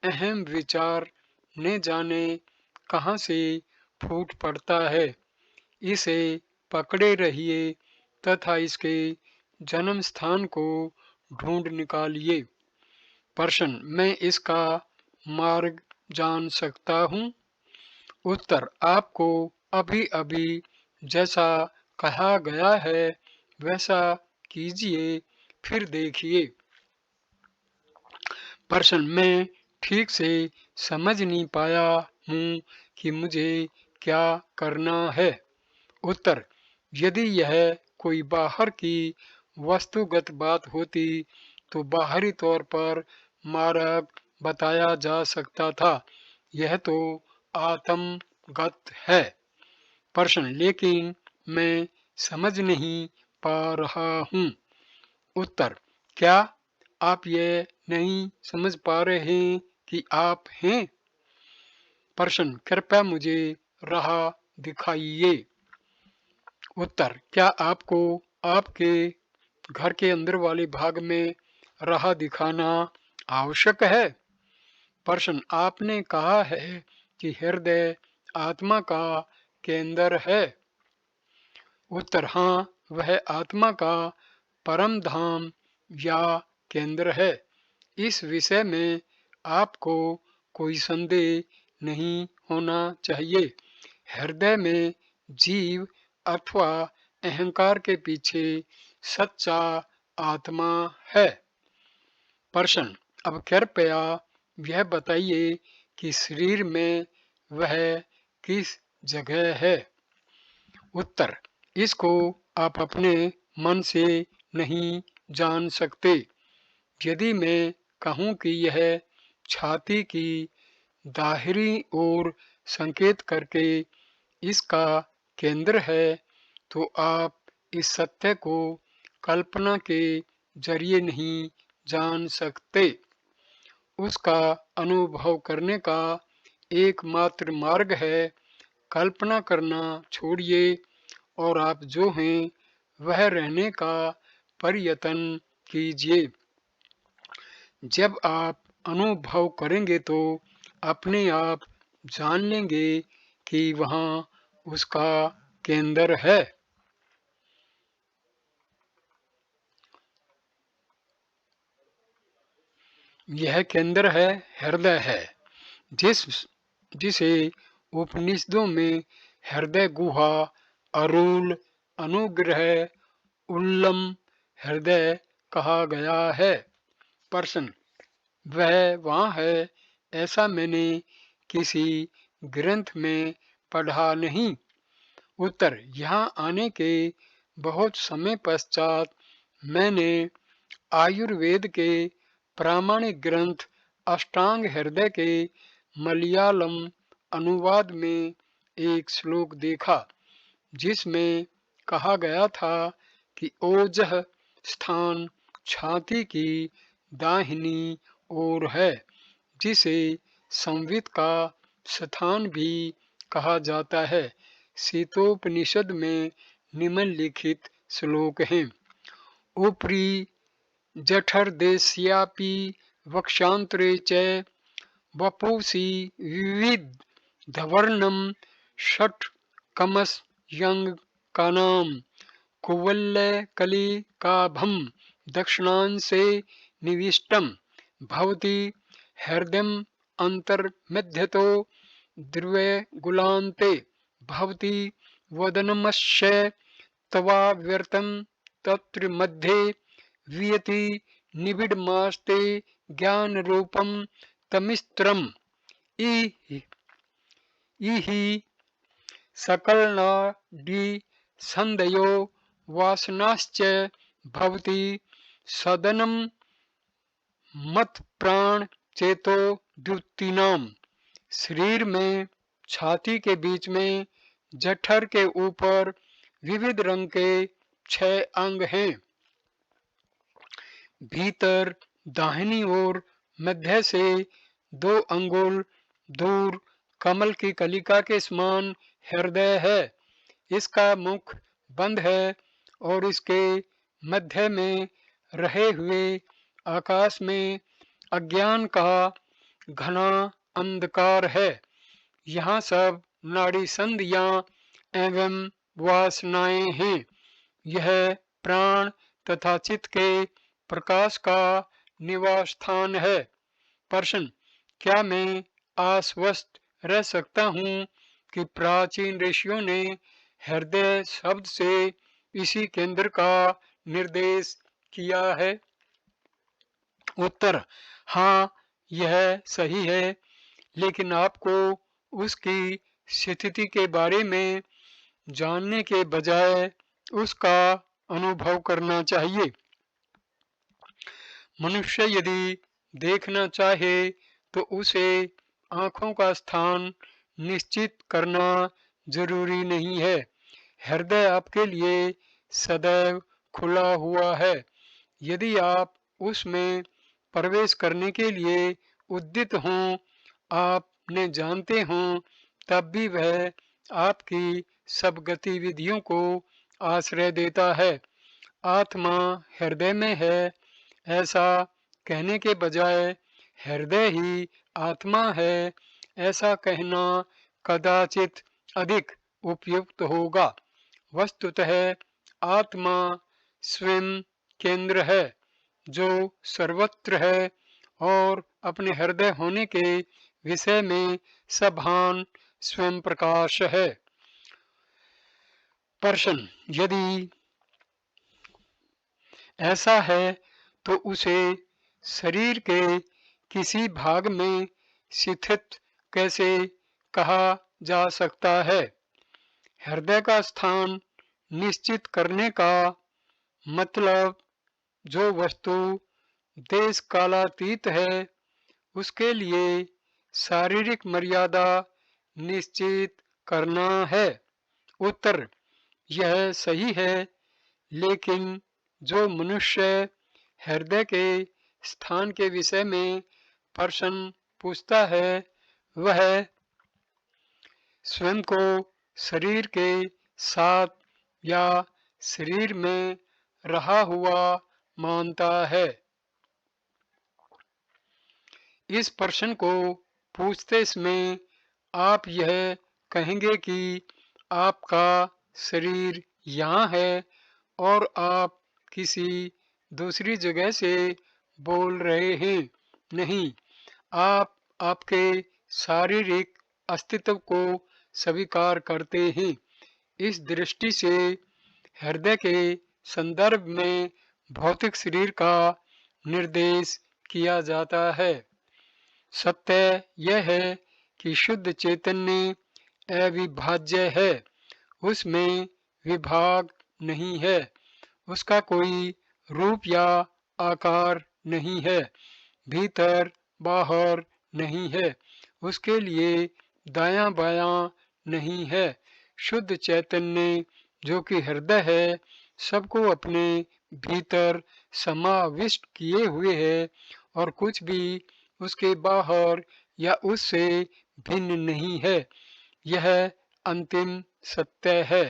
Speaker 1: अहम विचार न जाने कहाँ से फूट पड़ता है। इसे पकड़े रहिए तथा इसके जन्म स्थान को ढूंढ निकालिए। प्रश्न, मैं इसका मार्ग जान सकता हूँ? उत्तर, आपको अभी अभी जैसा कहा गया है वैसा कीजिए, फिर देखिए। प्रश्न, मैं ठीक से समझ नहीं पाया हूँ कि मुझे क्या करना है। उत्तर, यदि यह कोई बाहर की वस्तुगत बात होती तो बाहरी तौर पर मार्ग बताया जा सकता था। यह तो आत्मगत है। प्रश्न, लेकिन मैं समझ नहीं पा रहा हूँ। उत्तर, क्या आप यह नहीं समझ पा रहे कि आप हैं? प्रश्न, कृपया मुझे राह दिखाइए। उत्तर, क्या आपको आपके घर के अंदर वाले भाग में राह दिखाना आवश्यक है? प्रश्न, आपने कहा है कि हृदय आत्मा का केंद्र है। उत्तर, हाँ, वह आत्मा का परम धाम या केंद्र है। इस विषय में आपको कोई संदेह नहीं होना चाहिए। हृदय में जीव अथवा अहंकार के पीछे सच्चा आत्मा है। प्रश्न, अब कृपया यह बताइए कि शरीर में वह किस जगह है? उत्तर, इसको आप अपने मन से नहीं जान सकते। यदि मैं कहूँ कि यह छाती की दाहिनी ओर संकेत करके इसका केंद्र है, तो आप इस सत्य को कल्पना के जरिए नहीं जान सकते। उसका अनुभव करने का एकमात्र मार्ग है कल्पना करना छोड़िए और आप जो हैं वह रहने का प्रयत्न कीजिए। जब आप अनुभव करेंगे तो अपने आप जान लेंगे कि वहाँ उसका केंद्र है। यह केंद्र है, हृदय है, जिसे उपनिषदों में हृदय गुहा, अरूल, अनुग्रह, उल्लम हृदय कहा गया है। प्रश्न, वह वहाँ है ऐसा मैंने किसी ग्रंथ में पढ़ा नहीं। उत्तर, यहाँ आने के बहुत समय पश्चात मैंने आयुर्वेद के प्रामाणिक ग्रंथ अष्टांग हृदय के मलयालम अनुवाद में एक श्लोक देखा जिसमें कहा गया था कि ओजः स्थान छाती की दाहिनी ओर है, जिसे संवित का स्थान भी कहा जाता है। शीतोपनिषद में निम्नलिखित श्लोक हैं। ऊपरी जठरदेशयापि वक्षांतरे च वपुषि विविधवर्णं षट्कमस्यङ्कानां कुवलयकलिकाभं दक्षिणांशे निविष्टं भवति हृदयम् अन्तर्मध्यतो द्विगुलान्ते भवति वदनमस्य तवाव्यर्तं तत्र मध्ये वियति निबिडमास्ते ज्ञानरूपं तमिस्त्रम् इहि सकलनाडी संदयो वासनाश्च भवति सदनं मत प्राण चेतो द्युतिनाम। शरीर में छाती के बीच में जठर के ऊपर विविध रंग के 6 अंग हैं। भीतर दाहिनी ओर मध्य से 2 अंगुल दूर कमल की कलिका के समान हृदय है। इसका मुख बंद है और इसके मध्य में रहे हुए आकाश में अज्ञान का घना अंधकार है। यहाँ सब नाड़ी संधियां एवं वासनाएं हैं। यह प्राण तथा चित्त के प्रकाश का निवास स्थान है। प्रश्न, क्या मैं आश्वस्त रह सकता हूँ कि प्राचीन ऋषियों ने हृदय शब्द से इसी केंद्र का निर्देश किया है? उत्तर, हाँ, यह सही है, लेकिन आपको उसकी स्थिति के बारे में जानने के बजाय उसका अनुभव करना चाहिए। मनुष्य यदि देखना चाहे तो उसे आँखों का स्थान निश्चित करना जरूरी नहीं है। हृदय आपके लिए सदैव खुला हुआ है। यदि आप उसमें प्रवेश करने के लिए उद्यत हों, आपने जानते हों, तब भी वह आपकी सब गतिविधियों को आश्रय देता है। आत्मा हृदय में है ऐसा कहने के बजाय हृदय ही आत्मा है ऐसा कहना कदाचित अधिक उपयुक्त होगा। वस्तुतः आत्मा स्वयं केंद्र है जो सर्वत्र है और अपने हृदय होने के विषय में सभान स्वयं प्रकाश है। प्रश्न, यदि ऐसा है तो उसे शरीर के किसी भाग में स्थित कैसे कहा जा सकता है? हृदय का स्थान निश्चित करने का मतलब जो वस्तु देश कालातीत है उसके लिए शारीरिक मर्यादा निश्चित करना है। उत्तर, यह सही है, लेकिन जो मनुष्य हृदय के स्थान के विषय में प्रश्न पूछता है वह स्वयं को शरीर के साथ या शरीर में रहा हुआ मानता है। इस प्रश्न को पूछते समय आप यह कहेंगे कि आपका शरीर यहाँ है और आप किसी दूसरी जगह से बोल रहे हैं। नहीं, आप आपके शारीरिक अस्तित्व को स्वीकार करते हैं। इस दृष्टि से हृदय के संदर्भ में भौतिक शरीर का निर्देश किया जाता है। सत्य यह है कि शुद्ध चैतन्य अविभाज्य है, उसमें विभाग नहीं है, उसका कोई रूप या आकार नहीं है, भीतर बाहर नहीं है, उसके लिए दायां बायां नहीं है। शुद्ध चैतन्य जो कि हृदय है सबको अपने भीतर समाविष्ट किए हुए है और कुछ भी उसके बाहर या उससे भिन्न नहीं है। यह अंतिम सत्य है।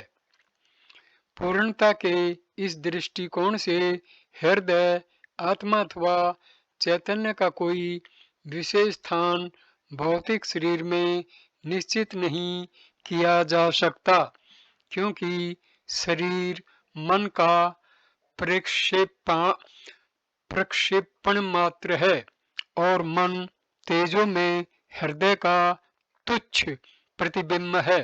Speaker 1: पूर्णता के इस दृष्टिकोण से हृदय, आत्मा अथवा चैतन्य का कोई विशेष स्थान भौतिक शरीर में निश्चित नहीं किया जा सकता, क्योंकि शरीर मन का प्रक्षेपण मात्र है और मन तेजों में हृदय का तुच्छ प्रतिबिंब है।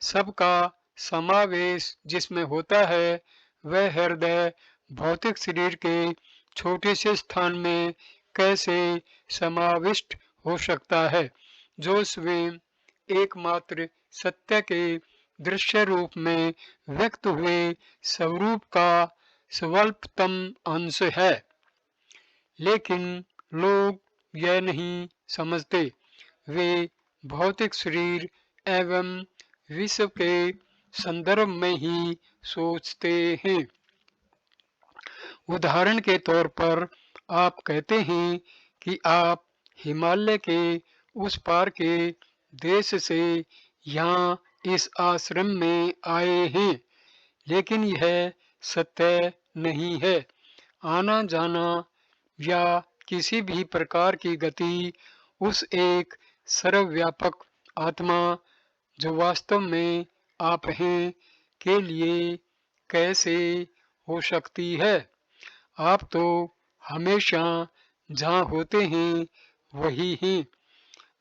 Speaker 1: सबका समावेश जिसमें होता है वह हृदय भौतिक शरीर के छोटे से स्थान में कैसे समाविष्ट हो सकता है, जो स्वयं एकमात्र सत्य के दृश्य रूप में व्यक्त हुए स्वरूप का स्वल्पतम अंश है। लेकिन लोग यह नहीं समझते, वे भौतिक शरीर एवं विश्व के संदर्भ में ही सोचते हैं। उदाहरण के तौर पर आप कहते हैं कि आप हिमालय के उस पार के देश से यहाँ इस आश्रम में आए हैं, लेकिन यह सत्य नहीं है। आना जाना या किसी भी प्रकार की गति उस एक सर्वव्यापक आत्मा जो वास्तव में आप हैं के लिए कैसे हो सकती है? आप तो हमेशा जहाँ होते हैं वही हैं।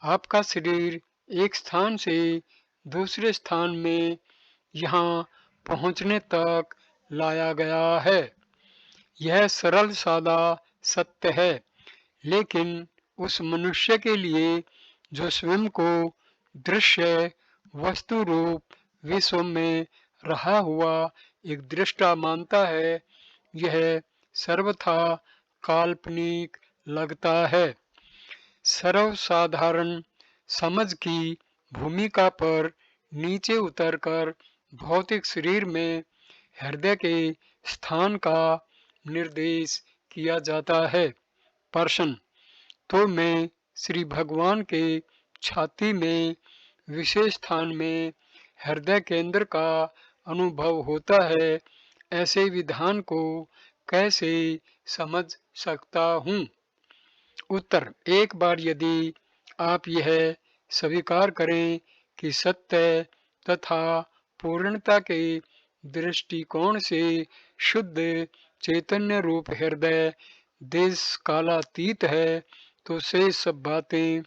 Speaker 1: आपका शरीर एक स्थान से दूसरे स्थान में यहाँ पहुँचने तक लाया गया है। यह सरल सादा सत्य है, लेकिन उस मनुष्य के लिए जो स्वयं को दृश्य वस्तु रूप विश्व में रहा हुआ एक दृष्टा मानता है, यह सर्वथा काल्पनिक लगता है। सर्वसाधारण समझ की भूमिका पर नीचे उतरकर भौतिक शरीर में हृदय के स्थान का निर्देश किया जाता है। प्रश्न, तो मैं श्री भगवान के छाती में विशेष स्थान में हृदय केंद्र का अनुभव होता है, ऐसे विधान को कैसे समझ सकता हूँ? उत्तर, एक बार यदि आप यह स्वीकार करें कि सत्य तथा पूर्णता के दृष्टिकोण से शुद्ध चैतन्य रूप हृदय देश कालातीत है, तो शेष सब बातें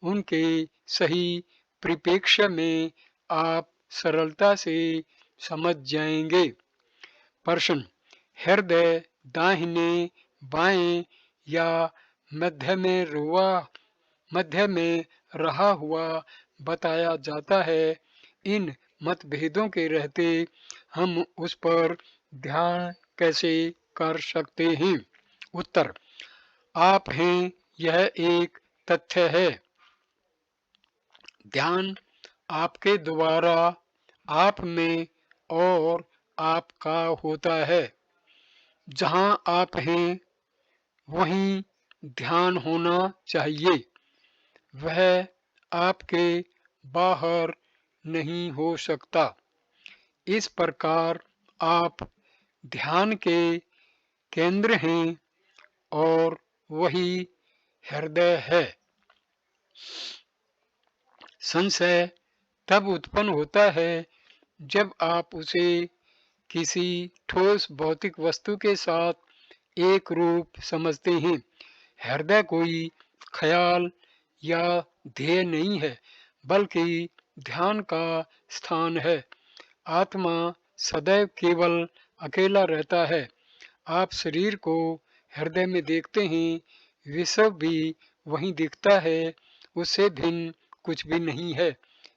Speaker 1: उनके सही परिप्रेक्ष्य में आप सरलता से समझ जाएंगे। प्रश्न, हृदय दाहिने बाएं या मध्य में रहा हुआ बताया जाता है। इन मतभेदों के रहते हम उस पर ध्यान कैसे कर सकते हैं? उत्तर, आप हैं यह एक तथ्य है। ध्यान आपके द्वारा आप में और आपका होता है। जहाँ आप हैं वहीं ध्यान होना चाहिए। वह आपके बाहर नहीं हो सकता। इस प्रकार आप ध्यान के केंद्र हैं और वही हृदय है। संशय तब उत्पन्न होता है जब आप उसे किसी ठोस भौतिक वस्तु के साथ एक रूप समझते हैं। हृदय कोई ख्याल या ध्येय नहीं है, बल्कि ध्यान का स्थान है। आत्मा सदैव केवल अकेला रहता है। आप शरीर को हृदय में देखते हैं, विश्व भी वहीं दिखता है, उससे भिन्न कुछ भी नहीं है।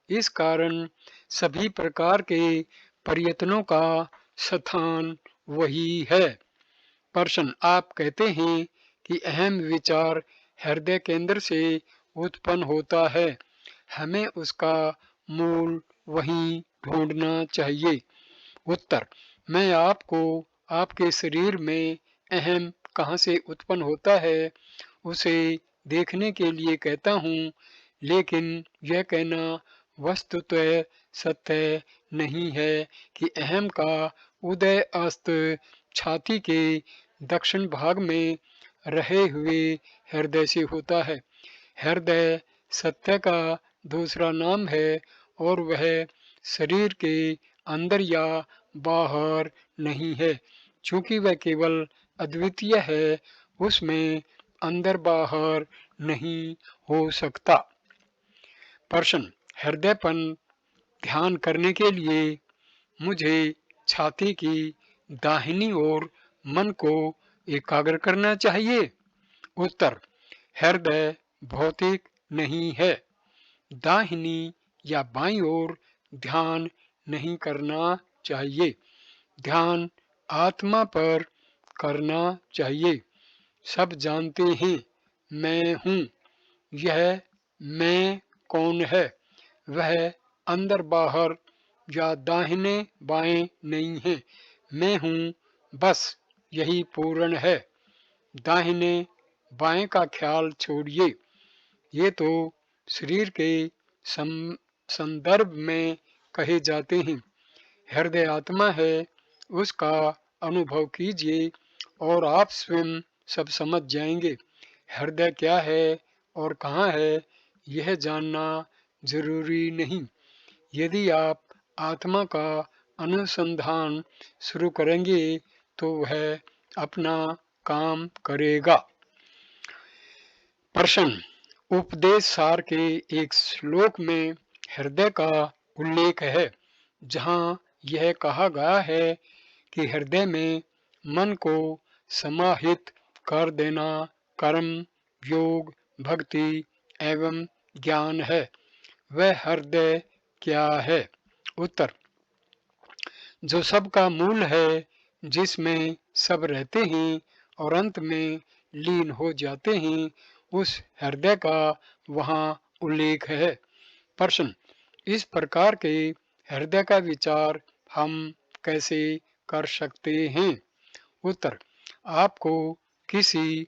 Speaker 1: इस कारण सभी प्रकार के प्रयत्नों का स्थान वही है। प्रश्न, आप कहते हैं कि अहम विचार हृदय केंद्र से उत्पन्न होता है, हमें उसका मूल वहीं ढूंढना चाहिए। उत्तर, मैं आपको आपके शरीर में अहम कहाँ से उत्पन्न होता है उसे देखने के लिए कहता हूँ, लेकिन यह कहना वस्तुतः सत्य नहीं है कि अहम का उदय अस्त छाती के दक्षिण भाग में रहे हुए हृदय से होता है। हृदय सत्य का दूसरा नाम है और वह शरीर के अंदर या बाहर नहीं है। चूंकि वह केवल अद्वितीय है, उसमें अंदर बाहर नहीं हो सकता। प्रश्न, हृदय पर ध्यान करने के लिए मुझे छाती की दाहिनी ओर मन को एकाग्र करना चाहिए? उत्तर, हृदय भौतिक नहीं है। दाहिनी या बाईं ओर ध्यान नहीं करना चाहिए। ध्यान आत्मा पर करना चाहिए। सब जानते हैं मैं हूँ। यह मैं कौन है? वह अंदर बाहर या दाहिने बाएं नहीं है। मैं हूँ, बस यही पूर्ण है। दाहिने बाएं का ख्याल छोड़िए। ये तो शरीर के संदर्भ में कहे जाते हैं। हृदय आत्मा है, उसका अनुभव कीजिए और आप स्वयं सब समझ जाएंगे। हृदय क्या है और कहाँ है, यह जानना जरूरी नहीं। यदि आप आत्मा का अनुसंधान शुरू करेंगे तो वह अपना काम करेगा। प्रश्न, उपदेश सार के एक श्लोक में हृदय का उल्लेख है, जहाँ यह कहा गया है कि हृदय में मन को समाहित कर देना कर्म, योग, भक्ति एवं ज्ञान है। वह हृदय क्या है? उत्तर, जो सबका मूल है, जिसमें सब रहते हैं और अंत में लीन हो जाते हैं, उस हृदय का वहाँ उल्लेख है। प्रश्न, इस प्रकार के हृदय का विचार हम कैसे कर सकते हैं? उत्तर, आपको किसी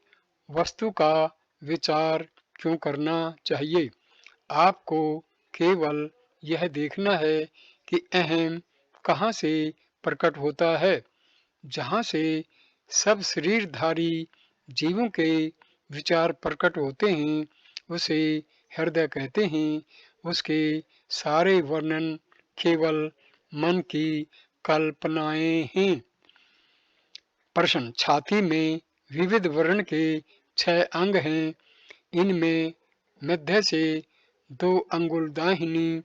Speaker 1: वस्तु का विचार क्यों करना चाहिए? आपको केवल यह देखना है कि अहम कहाँ से प्रकट होता है। जहाँ से सब शरीरधारी जीवों के विचार प्रकट होते हैं, उसे हृदय कहते हैं। उसके सारे वर्णन केवल मन की कल्पनाएं हैं। प्रश्न, छाती में विविध वर्ण के 6 अंग हैं। इनमें मध्य से 2 अंगुल दाहिनी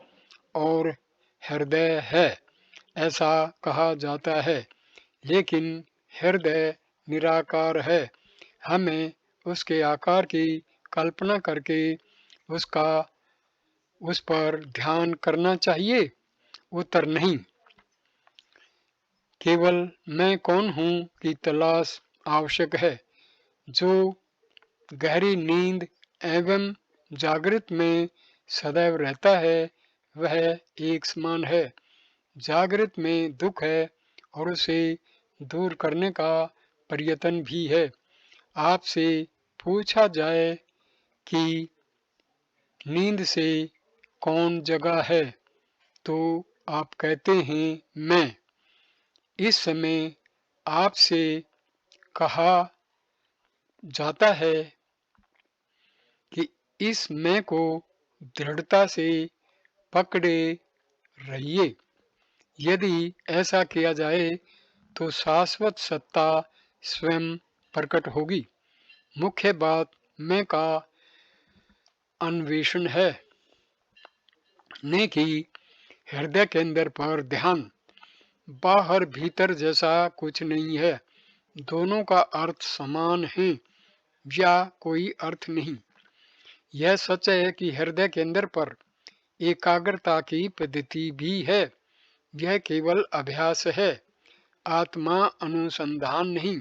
Speaker 1: और हृदय है, ऐसा कहा जाता है। लेकिन हृदय निराकार है। हमें उसके आकार की कल्पना करके उसका उस पर ध्यान करना चाहिए? उत्तर नहीं। केवल मैं कौन हूँ की तलाश आवश्यक है। जो गहरी नींद एवं जागृत में सदैव रहता है वह एक समान है। जागृत में दुख है और उसे दूर करने का प्रयत्न भी है। आपसे पूछा जाए कि नींद से कौन जगा है तो आप कहते हैं मैं। इस समय आपसे कहा जाता है कि इस मैं को दृढ़ता से पकड़े रहिए। यदि ऐसा किया जाए तो शाश्वत सत्ता स्वयं प्रकट होगी। मुख्य बात मैं का अन्वेषण है, न कि हृदय केंद्र पर ध्यान। बाहर भीतर जैसा कुछ नहीं है। दोनों का अर्थ समान है या कोई अर्थ नहीं। यह सच है कि हृदय केंद्र पर एकाग्रता की पद्धति भी है। यह केवल अभ्यास है, आत्मा अनुसंधान नहीं।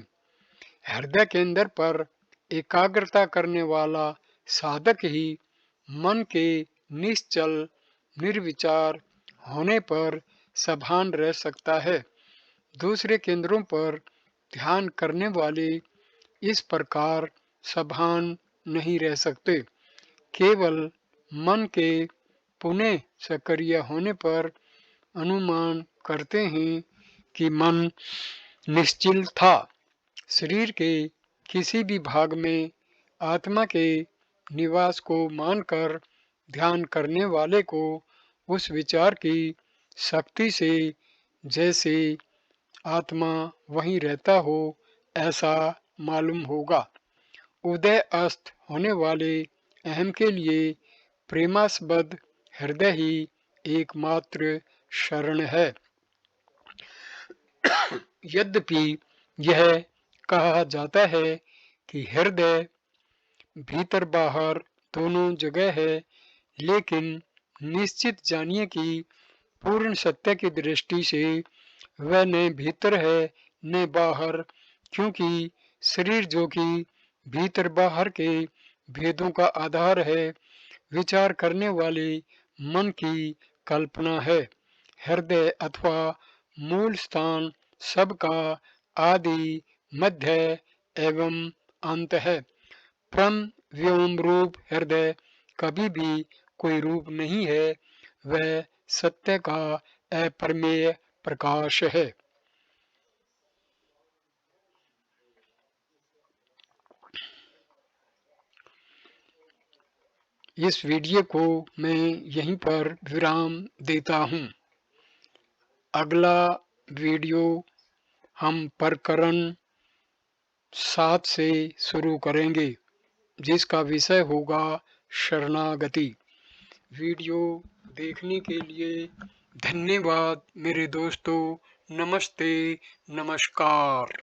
Speaker 1: हृदय केंद्र पर एकाग्रता करने वाला साधक ही मन के निश्चल निर्विचार होने पर सभान रह सकता है। दूसरे केंद्रों पर ध्यान करने वाले इस प्रकार सभान नहीं रह सकते। केवल मन के पुनः सक्रिय होने पर अनुमान करते हैं कि मन निश्चल था। शरीर के किसी भी भाग में आत्मा के निवास को मानकर ध्यान करने वाले को उस विचार की शक्ति से जैसे आत्मा वहीं रहता हो ऐसा मालूम होगा। उदय अस्त होने वाले अहम के लिए प्रेमास्पद हृदय ही एकमात्र शरण है। यद्यपि यह कहा जाता है कि हृदय भीतर बाहर दोनों जगह है, लेकिन निश्चित जानिए कि पूर्ण सत्य की दृष्टि से वह न भीतर है न बाहर, क्योंकि शरीर जो कि भीतर बाहर के भेदों का आधार है, विचार करने वाले मन की कल्पना है। हृदय अथवा मूल स्थान सबका आदि मध्य एवं अंत है। परम व्योम रूप हृदय कभी भी कोई रूप नहीं है, वह सत्य का अप्रमेय प्रकाश है। इस वीडियो को मैं यहीं पर विराम देता हूँ। अगला वीडियो हम प्रकरण 7 से शुरू करेंगे, जिसका विषय होगा शरणागति। वीडियो देखने के लिए धन्यवाद मेरे दोस्तों। नमस्ते, नमस्कार।